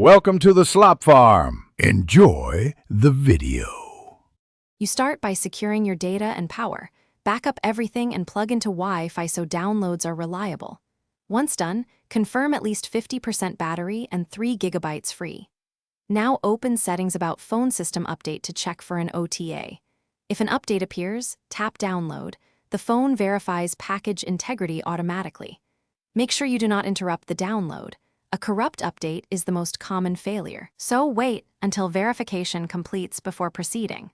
Welcome to the Slop Farm. Enjoy the video. You start by securing your data and power. Back up everything and plug into Wi-Fi so downloads are reliable. Once done, confirm at least 50% battery and 3 GB free. Now open Settings about Phone System Update to check for an OTA. If an update appears, tap Download. The phone verifies package integrity automatically. Make sure you do not interrupt the download. A corrupt update is the most common failure, so wait until verification completes before proceeding.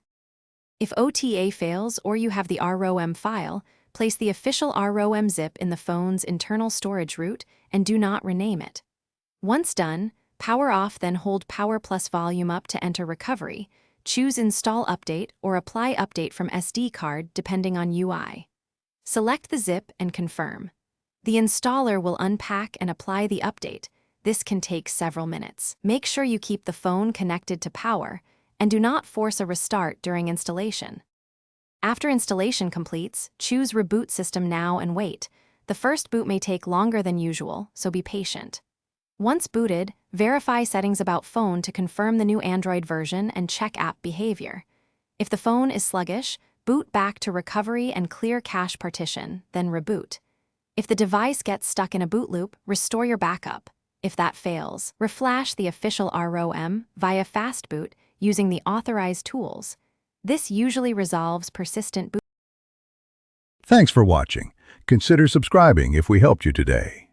If OTA fails or you have the ROM file, place the official ROM zip in the phone's internal storage root and do not rename it. Once done, power off, then hold power plus volume up to enter recovery. Choose Install Update or Apply Update from SD card depending on UI. Select the zip and confirm. The installer will unpack and apply the update. This can take several minutes. Make sure you keep the phone connected to power and do not force a restart during installation. After installation completes, choose Reboot System now and wait. The first boot may take longer than usual, so be patient. Once booted, verify settings about phone to confirm the new Android version and check app behavior. If the phone is sluggish, boot back to recovery and clear cache partition, then reboot. If the device gets stuck in a boot loop, restore your backup. If that fails, reflash the official ROM via fastboot using the authorized tools. This usually resolves persistent boot. Thanks for watching. Consider subscribing if we helped you today.